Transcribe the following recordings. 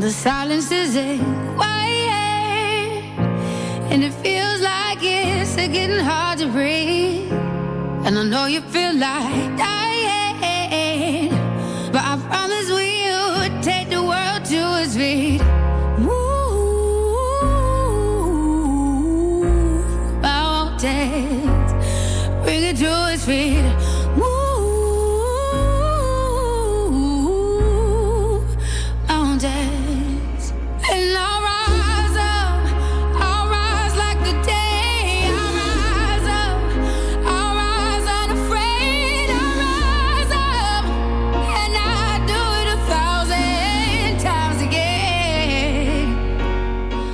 The silence is quiet, and it feels like it's getting hard to breathe. And I know you feel like dying, but I promise we would take the world to its feet. Move mountains, bring it to its feet. Move mountains, and I'll rise up. I'll rise like the day. I'll rise up. I'll rise unafraid. I'll rise up, and I'll do it 1,000 times again.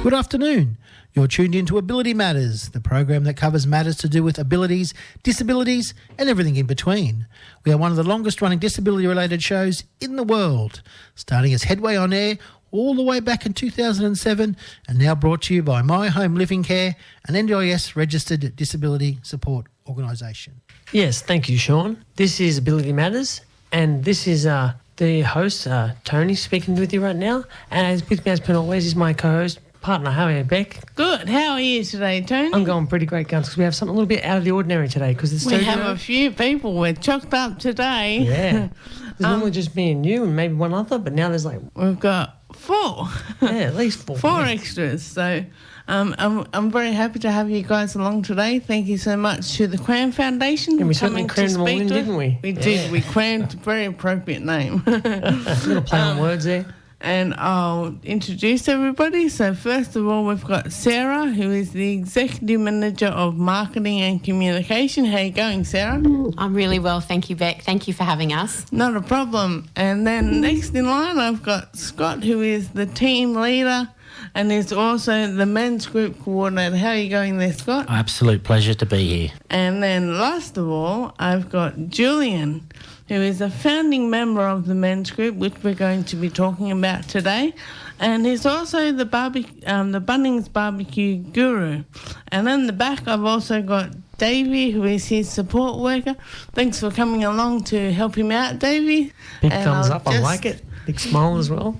Good afternoon. You're tuned into Ability Matters, the program that covers matters to do with abilities, disabilities and everything in between. We are one of the longest running disability-related shows in the world, starting as Headway On Air all the way back in 2007 and now brought to you by My Home Living Care, an NDIS registered disability support organisation. Yes, thank you, Sean. This is Ability Matters, and this is the host, Tony, speaking with you right now. And with me, as per always, is my co-host, partner. How are you, Beck? Good. How are you today, Tony? I'm going pretty great, guns, because we have something a little bit out of the ordinary today. Because we have a few people. We're chocked up today. Yeah. There's normally just me and you and maybe one other, but now there's like... We've got 4. Yeah, at least 4. 4 extras. So I'm very happy to have you guys along today. Thank you so much to the Cram Foundation. And we certainly crammed them all in, didn't we? We did. We crammed. Very appropriate name. A little play on words there. And I'll introduce everybody. So first of all, we've got Sarah, who is the Executive Manager of Marketing and Communication. How are you going, Sarah? I'm really well, thank you, Beck. Thank you for having us. Not a problem. And then next in line, I've got Scott, who is the team leader and is also the men's group coordinator. How are you going there, Scott? Absolute pleasure to be here. And then last of all, I've got Julian, who is a founding member of the men's group, which we're going to be talking about today. And he's also the Bunnings BBQ guru. And in the back, I've also got Davey, who is his support worker. Thanks for coming along to help him out, Davey. Big thumbs up, I like it. Big smile as well.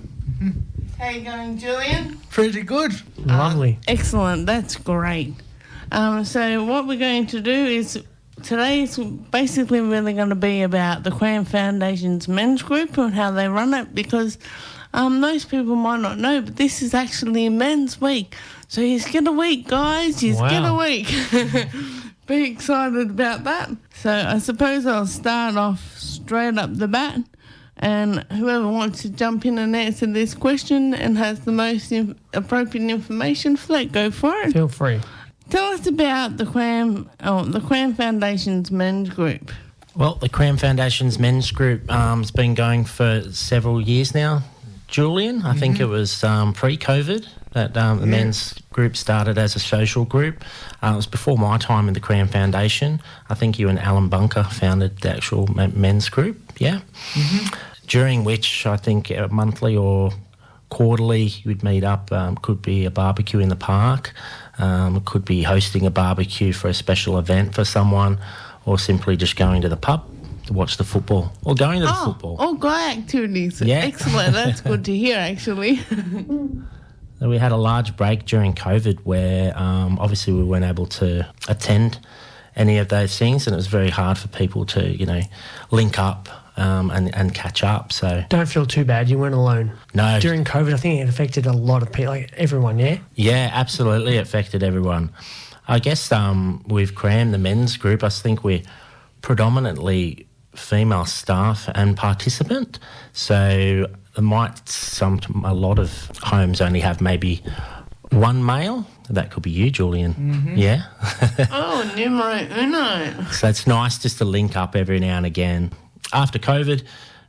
How you going, Julian? Pretty good. Lovely. Excellent, that's great. So what we're going to do is... Today is basically really going to be about the Cram Foundation's men's group and how they run it, because most people might not know, but this is actually Men's Week. So you get a week, guys. You get a week. Be excited about that. So I suppose I'll start off straight up the bat, and whoever wants to jump in and answer this question and has the most appropriate information for it, go for it. Feel free. Tell us about the Cram Foundation's men's group. Well, the Cram Foundation's men's group has been going for several years now. Julian, I think it was pre-COVID that the men's group started as a social group. It was before my time in the Cram Foundation. I think you and Alan Bunker founded the actual men's group, yeah? Mm-hmm. During which I think monthly or quarterly you'd meet up, could be a barbecue in the park, could be hosting a barbecue for a special event for someone, or simply just going to the pub to watch the football, or going to the football. All guy activities. Yeah. Excellent. That's good to hear, actually. So we had a large break during COVID where obviously we weren't able to attend any of those things, and it was very hard for people to, link up and catch up. So don't feel too bad. You weren't alone. No. During COVID, I think it affected a lot of people, like everyone, yeah? Yeah, absolutely. It affected everyone. I guess with Cram, the men's group, I think we're predominantly female staff and participant. So a lot of homes only have maybe one male. That could be you, Julian. Mm-hmm. Yeah. Oh, numero uno. So it's nice just to link up every now and again. After COVID,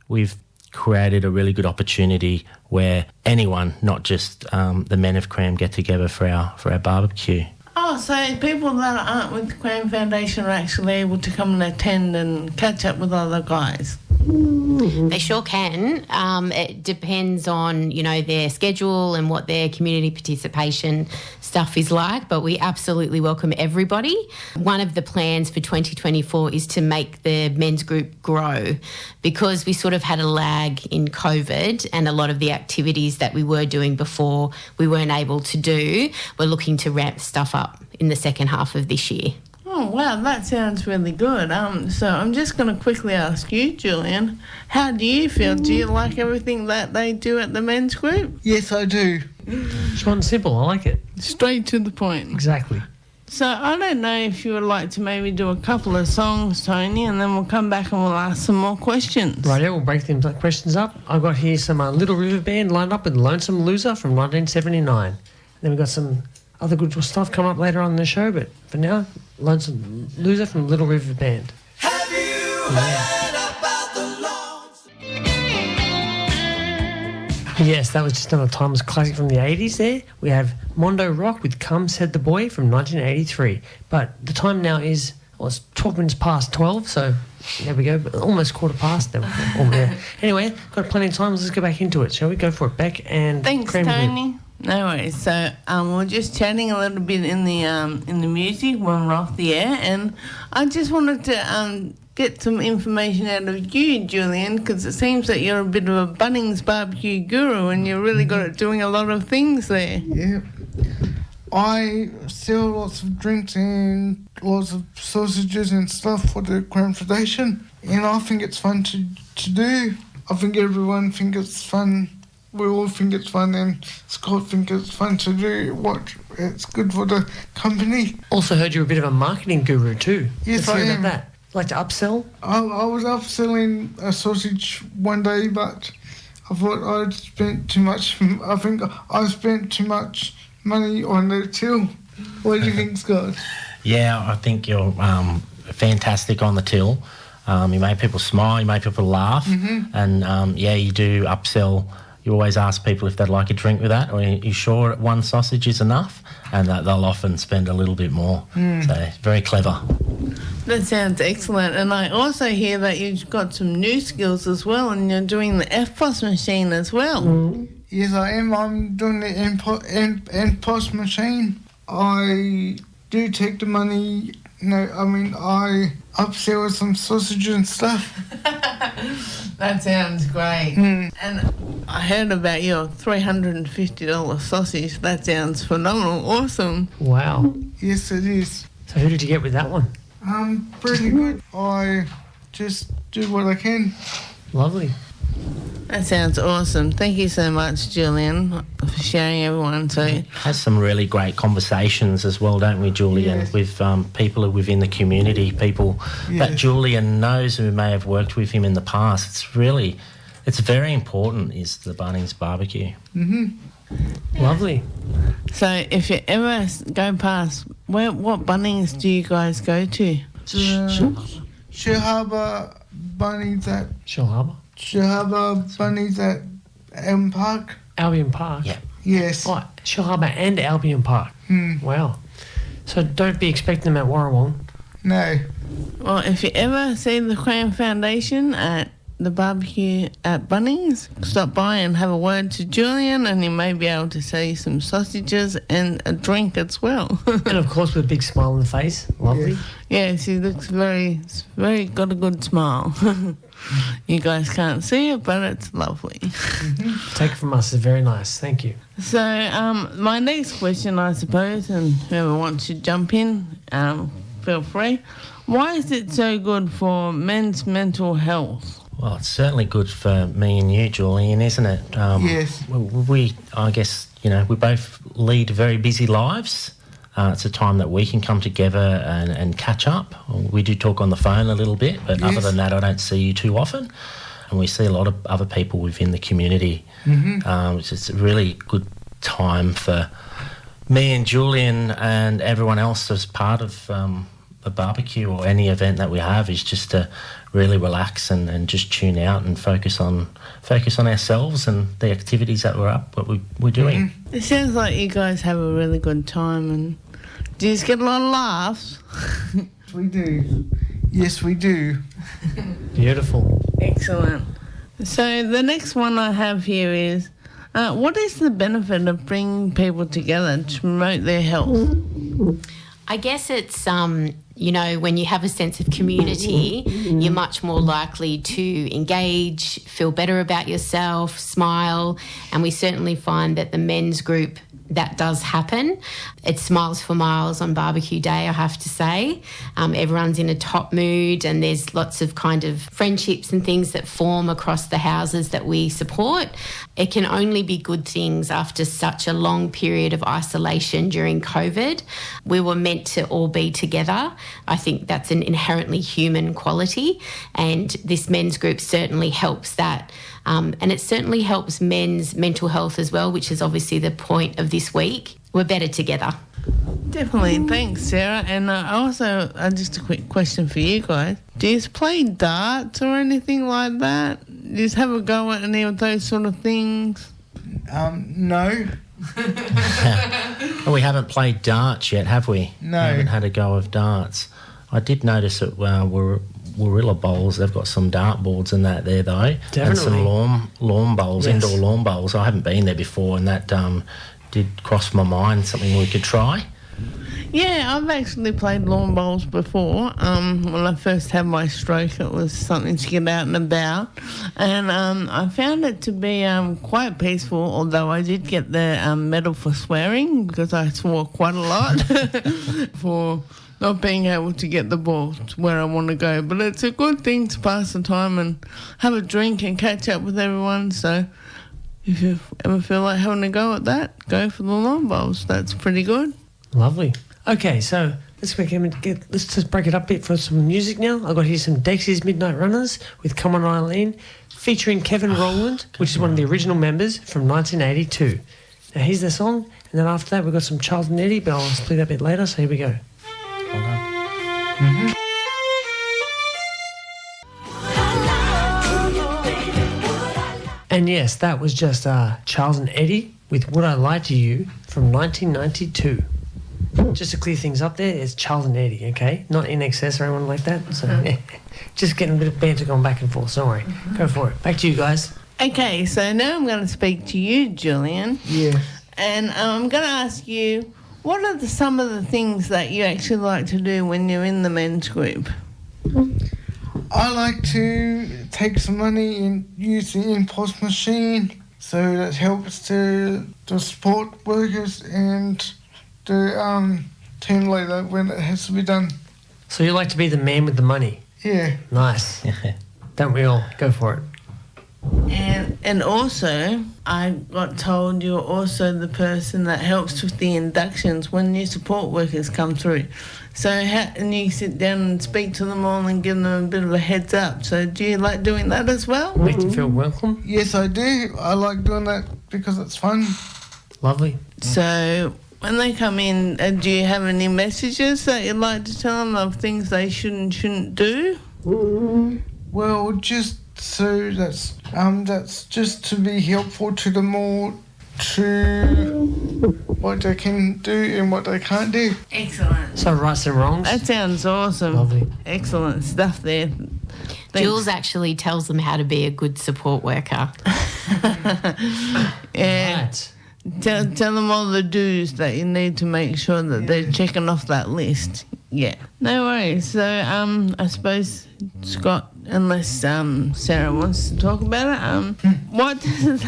we've created a really good opportunity where anyone, not just the men of Cram, get together for our barbecue. Oh, so people that aren't with the Cram Foundation are actually able to come and attend and catch up with other guys. They sure can. It depends on, their schedule and what their community participation stuff is like, but we absolutely welcome everybody. One of the plans for 2024 is to make the men's group grow, because we sort of had a lag in COVID and a lot of the activities that we were doing before we weren't able to do. We're looking to ramp stuff up in the second half of this year. Oh, wow, that sounds really good. So I'm just going to quickly ask you, Julian, how do you feel? Do you like everything that they do at the men's group? Yes, I do. Short and simple. I like it. Straight to the point. Exactly. So I don't know if you would like to maybe do a couple of songs, Tony, and then we'll come back and we'll ask some more questions. Right, we'll break them questions up. I've got here some Little River Band lined up with Lonesome Loser from 1979. Then we've got some other good stuff come up later on in the show, but for now, Lonesome Loser from Little River Band. Have you heard about the Yes, that was just another timeless classic from the 80s there. We have Mondo Rock with Come Said the Boy from 1983. But the time now is, it's 12 minutes past 12, so there we go, almost quarter past now. Anyway, got plenty of time, let's go back into it, shall we? Go for it, Beck. And thanks, Tony. No worries. So we're just chatting a little bit in the music when we're off the air, and I just wanted to get some information out of you, Julian, because it seems that you're a bit of a Bunnings BBQ guru, and you're really good at doing a lot of things there. Yeah. I sell lots of drinks and lots of sausages and stuff for the Cram Foundation, and I think it's fun to do. I think everyone thinks it's fun. We all think it's fun, and Scott thinks it's fun to do. It's good for the company. Also heard you're a bit of a marketing guru too. Yes, I am. About that. Like to upsell? I was upselling a sausage one day, but I thought I'd spent too much. I think I spent too much money on the till. What do you think, Scott? Yeah, I think you're fantastic on the till. You make people smile, you make people laugh, and you do upsell. You always ask people if they'd like a drink with that, or are you sure one sausage is enough? And they'll often spend a little bit more. So, very clever. That sounds excellent. And I also hear that you've got some new skills as well, and you're doing the FPOS machine as well. Yes, I am. I'm doing the FPOS machine. I do take the money. I upsell some sausages and stuff. That sounds great. And I heard about your $350 sausage. That sounds phenomenal. Awesome. Wow. Yes, it is. So who did you get with that one? Pretty good. I just do what I can. Lovely. That sounds awesome. Thank you so much, Julian, for sharing everyone. So has some really great conversations as well, don't we, Julian, yes. with people within the community, people that Julian knows who may have worked with him in the past. It's very important, is the Bunnings BBQ. Lovely. So if you ever go past, what Bunnings do you guys go to? Shellharbour Bunnings at Shellharbour Bunnings at Albion Park. Albion Park? Yeah. Yes. Oh, Shellharbour and Albion Park. Wow. So don't be expecting them at Warrawong. No. Well, if you ever see the Cram Foundation at the barbecue at Bunnings, stop by and have a word to Julian, and he may be able to sell you some sausages and a drink as well. And of course with a big smile on the face. Lovely. Yes, he looks very got a good smile. You guys can't see it, but it's lovely. Take it from us, it's very nice. Thank you. So my next question, I suppose, and whoever wants to jump in, feel free. Why is it so good for men's mental health? Well, it's certainly good for me and you, Julian, isn't it? Yes. I guess, we both lead very busy lives. It's a time that we can come together and catch up. We do talk on the phone a little bit, but other than that, I don't see you too often. And we see a lot of other people within the community. Which is a really good time for me and Julian and everyone else as part of the barbecue or any event that we have, is just to really relax and just tune out and focus on ourselves and the activities that we're doing. It sounds like you guys have a really good time, and do you just get a lot of laughs? We do. Yes, we do. Beautiful. Excellent. So the next one I have here is, what is the benefit of bringing people together to promote their health? I guess it's, when you have a sense of community, you're much more likely to engage, feel better about yourself, smile, and we certainly find that the men's group, that does happen. It's smiles for miles on barbecue day, I have to say. Everyone's in a top mood and there's lots of kind of friendships and things that form across the houses that we support. It can only be good things after such a long period of isolation during COVID. We were meant to all be together. I think that's an inherently human quality, and this men's group certainly helps that. And it certainly helps men's mental health as well, which is obviously the point of this week. We're better together. Definitely. Thanks, Sarah. And also, just a quick question for you guys. Do you play darts or anything like that? Do you just have a go at any of those sort of things? No. We haven't played darts yet, have we? No. We haven't had a go of darts. I did notice at Warilla Bowls, they've got some dart boards and that there, though. Definitely. And some lawn bowls, Yes. indoor lawn bowls. I haven't been there before, and that did cross my mind, something we could try. Yeah, I've actually played lawn bowls before. When I first had my stroke, it was something to get out and about. And I found it to be quite peaceful, although I did get the medal for swearing because I swore quite a lot for not being able to get the ball to where I want to go. But it's a good thing to pass the time and have a drink and catch up with everyone. So if you ever feel like having a go at that, go for the lawn bowls. That's pretty good. Lovely. Okay, so let's just break it up a bit for some music now. I've got here some Dexys Midnight Runners with Come On Eileen, featuring Kevin Rowland, which is one of the original members from 1982. Now here's the song, and then after that we've got some Charlton Eddie, but I'll split that a bit later, so here we go. Hold on. Mm-hmm. And yes, that was just Charlton Eddie with Would I Lie to You from 1992. Just to clear things up there, it's Charlton Eddie, okay? Not in excess or anyone like that. So just getting a bit of banter going back and forth. Don't worry. Go for it. Back to you guys. Okay, so now I'm going to speak to you, Julian. Yeah. And I'm going to ask you, what are some of the things that you actually like to do when you're in the men's group? I like to take some money and use the in-post machine, so that helps the support workers and the team leader when it has to be done. So you like to be the man with the money? Yeah. Nice. Don't we all? Go for it. And also, I got told you're also the person that helps with the inductions when new support workers come through. So and you sit down and speak to them all and give them a bit of a heads up. So do you like doing that as well? Make them feel welcome. Yes, I do. I like doing that because it's fun. Lovely. So when they come in, do you have any messages that you'd like to tell them of things they shouldn't do? Well, just so that's just to be helpful to them all, to what they can do and what they can't do. Excellent. So rights and wrongs. That sounds awesome. Lovely. Excellent stuff there. Jules actually tells them how to be a good support worker. Yeah. Right. Tell them all the do's that you need to make sure that they're checking off that list. Yeah. No worries. So I suppose, Scott, unless Sarah wants to talk about it, what does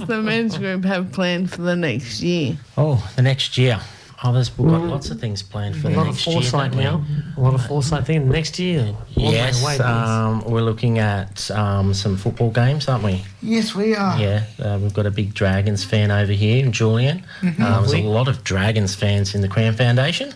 the men's group have planned for the next year? Oh, the next year. We've got lots of things planned for A the lot of next year. foresight now. A lot of foresight thing. Next year. Yes, Way away, we're looking at some football games, aren't we? Yes, we are. Yeah, we've got a big Dragons fan over here, Julian. There's a lot of Dragons fans in the Cram Foundation.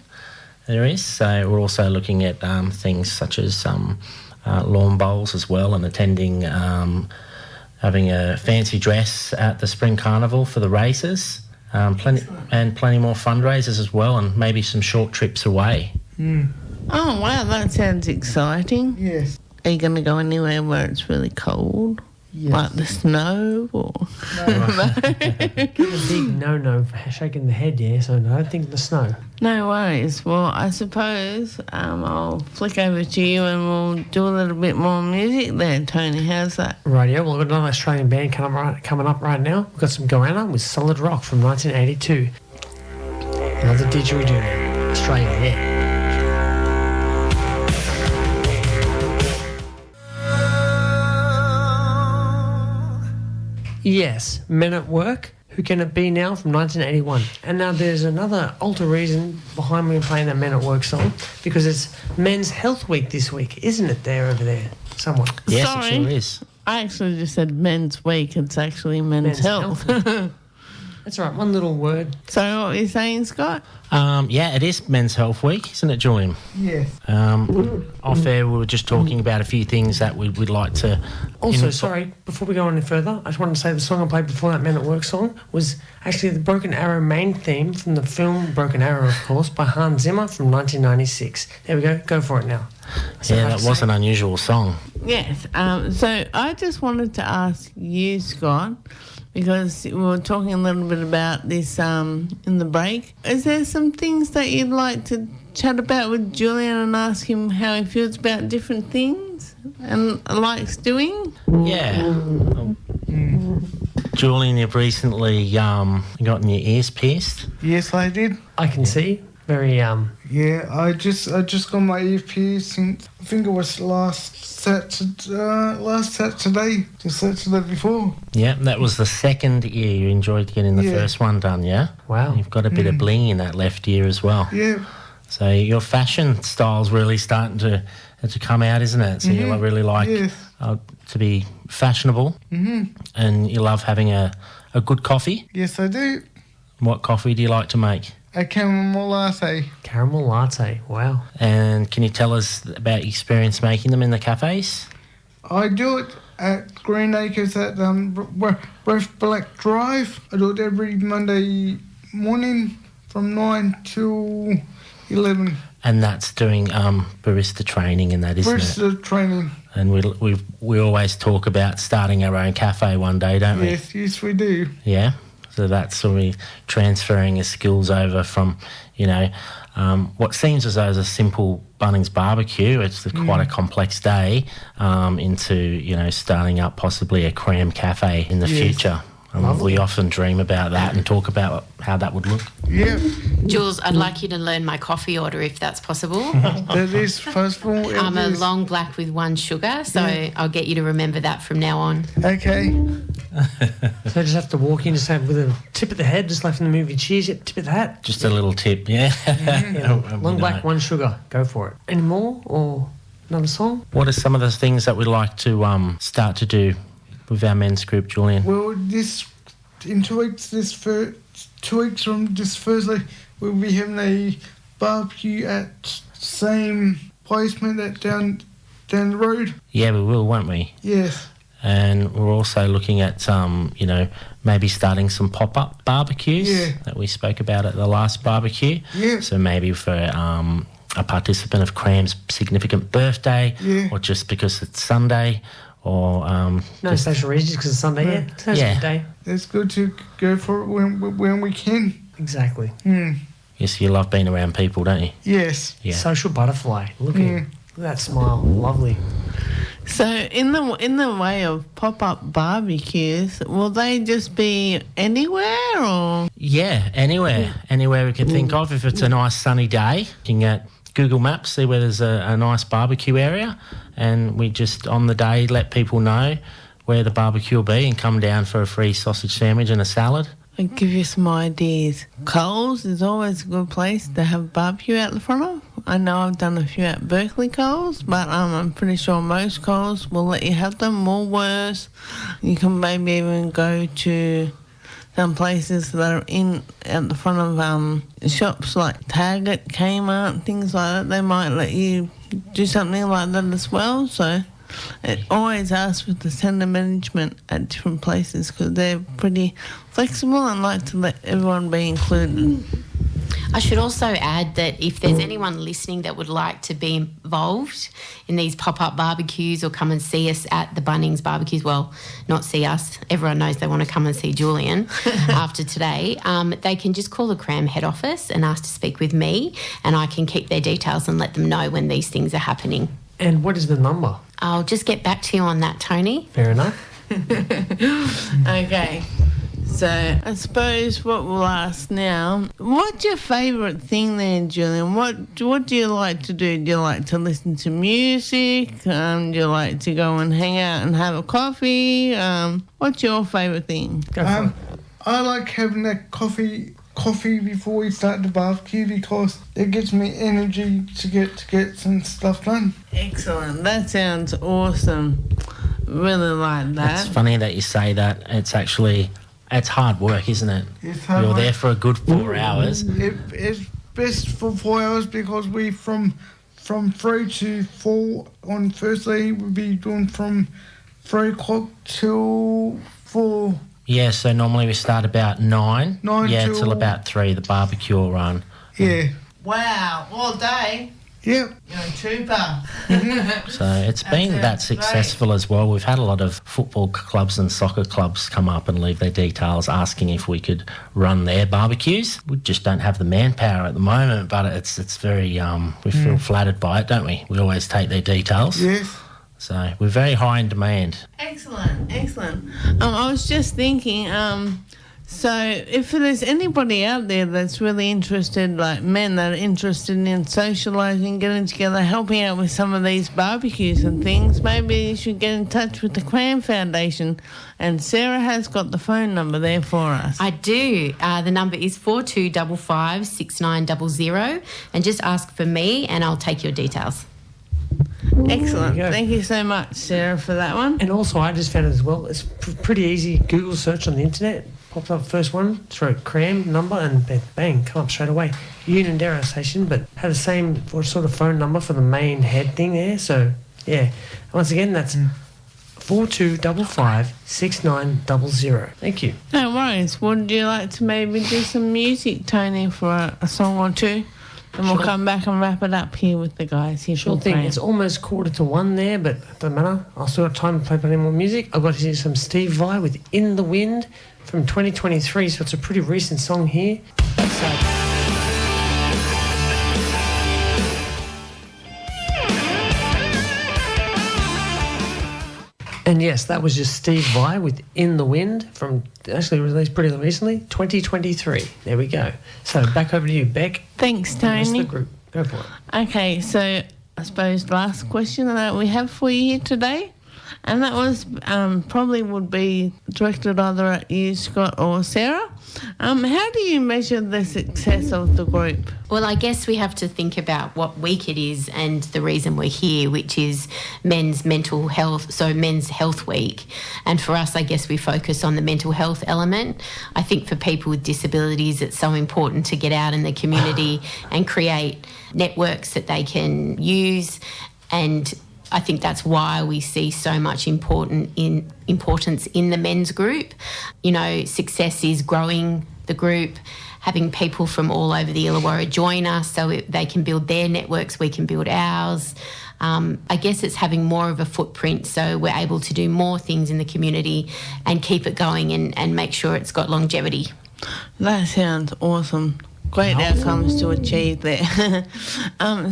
There is. So we're also looking at things such as lawn bowls as well, and attending, having a fancy dress at the Spring Carnival for the races. Plenty more fundraisers as well, and maybe some short trips away. Oh, wow, that sounds exciting. Yes. Are you going to go anywhere where it's really cold? Like the snow or... A big no for shaking the head, yeah, so I don't think the snow. No worries. Well, I suppose I'll flick over to you and we'll do a little bit more music there, Tony. How's that? Rightio, well, we've got another Australian band coming up right now. We've got some Goanna with Solid Rock from 1982. Another didgeridoo. Australia, yeah. Yes, Men at Work. Who Can It Be Now from 1981. And now there's another alter reason behind me playing that Men at Work song, because it's Men's Health Week this week, isn't it, over there somewhere? Yes, Sorry, it sure is. I actually just said Men's Week. It's actually Men's Health. That's all right, one little word. So what were you saying, Scott? Yeah, it is Men's Health Week, isn't it, Julian? Yes. Off air, we were just talking about a few things that we'd like to... Also, sorry, before we go any further, I just wanted to say the song I played before that Men at Work song was actually the Broken Arrow main theme from the film Broken Arrow, of course, by Hans Zimmer from 1996. There we go for it now. Yeah, that was an unusual song. Yes. So I just wanted to ask you, Scott, because we were talking a little bit about this in the break. Is there some things that you'd like to chat about with Julian and ask him how he feels about different things and likes doing? Yeah. Julian, you've recently gotten your ears pierced. Yes, I did. I can see. Very, Yeah, I just got my ear pierced since, I think it was last Saturday, the Saturday before. Yeah, that was the second ear. You enjoyed getting the first one done, yeah? Wow. You've got a bit of bling in that left ear as well. Yeah. So your fashion style's really starting to come out, isn't it? So you really like to be fashionable, and you love having a good coffee. Yes, I do. What coffee do you like to make? A caramel latte. Caramel latte, wow. And can you tell us about your experience making them in the cafes? I do it at Green Acres at Breath Black Drive. I do it every Monday morning from 9 till 11. And that's doing barista training and that, isn't it? Barista training. And we always talk about starting our own cafe one day, don't we? Yes, we do. Yeah. So that's sort of transferring your skills over from, what seems as though is a simple Bunnings barbecue. It's quite a complex day into, starting up possibly a Cram cafe in the future. We often dream about that and talk about how that would look. Yeah. Jules, I'd like you to learn my coffee order if that's possible. That is possible. I'm a long black with 1 sugar, so I'll get you to remember that from now on. Okay. So I just have to walk in just with a tip of the head, just like from the movie Cheers, tip of the hat. Just a little tip, yeah. Long black, 1 sugar. Go for it. Any more or another song? What are some of the things that we'd like to start to do with our men's group, Julian? Well, in 2 weeks, 2 weeks from this Thursday, we'll be having a barbecue at same placement at down the road. Yeah, we will, won't we? Yes. And we're also looking at, maybe starting some pop-up barbecues that we spoke about at the last barbecue. Yeah. So maybe for a participant of Cram's significant birthday or just because it's Sunday or... no special reason, just because it's Sunday, It's a good day. It's good to go for it when we can. Exactly. Yes, you love being around people, don't you? Yes. Yeah. Social butterfly. Look at that smile. Lovely. So in the way of pop-up barbecues, will they just be anywhere or...? Yeah, anywhere. Anywhere we can think of. If it's a nice sunny day, looking at Google Maps, see where there's a nice barbecue area, and we just, on the day, let people know where the barbecue will be and come down for a free sausage sandwich and a salad. I'll give you some ideas. Coles is always a good place to have barbecue out the front of. I know I've done a few at Berkeley Coles, but I'm pretty sure most Coles will let you have them. Woolworths. You can maybe even go to some places that are at the front of shops like Target, Kmart, things like that. They might let you do something like that as well. So it always asks for the centre management at different places because they're pretty flexible and like to let everyone be included. I should also add that if there's anyone listening that would like to be involved in these pop-up barbecues or come and see us at the Bunnings barbecues, well, not see us, everyone knows they want to come and see Julian after today, they can just call the Cram head office and ask to speak with me, and I can keep their details and let them know when these things are happening. And what is the number? I'll just get back to you on that, Tony. Fair enough. Okay. So I suppose what we'll ask now, what's your favourite thing then, Julian? What do you like to do? Do you like to listen to music? Do you like to go and hang out and have a coffee? What's your favourite thing? Go for it. I like having that coffee before we start the barbecue because it gives me energy to get some stuff done. Excellent. That sounds awesome. Really like that. It's funny that you say that. It's hard work, isn't it? It's hard You're work. there for a good 4 hours. It's best for 4 hours because we from 3 to 4 on Thursday we'll be doing from 3 o'clock till 4. Yeah, so normally we start about 9. 9 till about 3, the barbecue will run. Yeah. Wow, all day. Yep. You're a trooper. So it's been that successful as well. We've had a lot of football clubs and soccer clubs come up and leave their details asking if we could run their barbecues. We just don't have the manpower at the moment, but it's very, we feel flattered by it, don't we? We always take their details. Yes. So we're very high in demand. Excellent. I was just thinking, so if there's anybody out there that's really interested, like men that are interested in socialising, getting together, helping out with some of these barbecues and things, maybe you should get in touch with the Cram Foundation. And Sarah has got the phone number there for us. I do. The number is 4255 6900, and just ask for me and I'll take your details. Excellent. There you go. Thank you so much, Sarah, for that one. And also, I just found it as well, it's pretty easy. Google search on the internet, pops up first one, throw Cram number, and bang, come up straight away. Union Dairy Station, but have the same sort of phone number for the main head thing there. So, yeah. Once again, that's 4255 6900. Thank you. No worries. Would you like to maybe do some music, Tony, for a song or two? And we'll come back and wrap it up here with the guys here. Sure thing. It's almost 1:45 there, but it doesn't matter. I'll still have time to play plenty more music. I've got to hear some Steve Vai with In the Wind from 2023, so it's a pretty recent song here. And yes, that was just Steve Vai with In the Wind from, actually released pretty recently, 2023. There we go. So back over to you, Beck. Thanks, And the rest of Tony. the group. Go for it. Okay, so I suppose last question that we have for you here today, and that was probably would be directed either at you, Scott, or Sarah. How do you measure the success of the group? Well, I guess we have to think about what week it is and the reason we're here, which is Men's Mental Health, so Men's Health Week. And for us, I guess we focus on the mental health element. I think for people with disabilities, it's so important to get out in the community and create networks that they can use, and I think that's why we see so much importance in the men's group. You know, success is growing the group, having people from all over the Illawarra join us so they can build their networks, we can build ours. I guess it's having more of a footprint so we're able to do more things in the community and keep it going and make sure it's got longevity. That sounds awesome. Great outcomes to achieve there.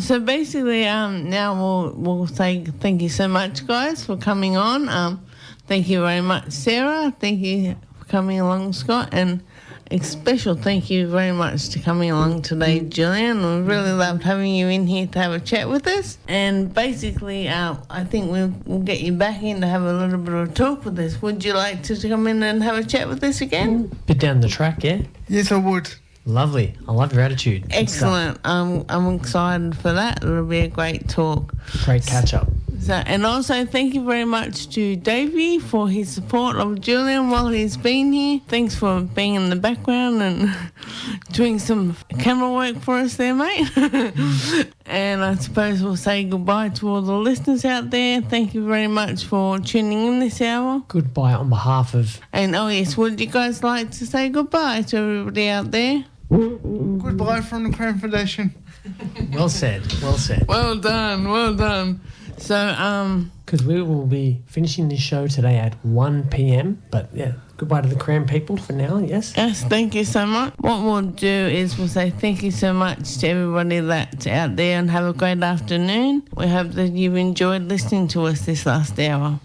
So basically, now we'll say thank you so much, guys, for coming on. Thank you very much, Sarah. Thank you for coming along, Scott, and a special thank you very much to coming along today, Julian. We really loved having you in here to have a chat with us. And basically, I think we'll get you back in to have a little bit of a talk with us. Would you like to come in and have a chat with us again? Bit down the track, yeah? Yes, I would. Lovely. I love your attitude. Good Excellent. I'm excited for that. It'll be a great talk. stuff. Great catch up. So, and also thank you very much to Davey for his support of Julian while he's been here. Thanks for being in the background and doing some camera work for us there, mate. And I suppose we'll say goodbye to all the listeners out there. Thank you very much for tuning in this hour. Goodbye on behalf of... And oh yes, would you guys like to say goodbye to everybody out there? Goodbye from the Cram Foundation. Well said. Well said. Well done. So, Because we will be finishing this show today at 1 p.m. But yeah, goodbye to the Cram people for now, yes? yes, thank you so much. What we'll do is we'll say thank you so much to everybody that's out there and have a great afternoon. We hope that you've enjoyed listening to us this last hour.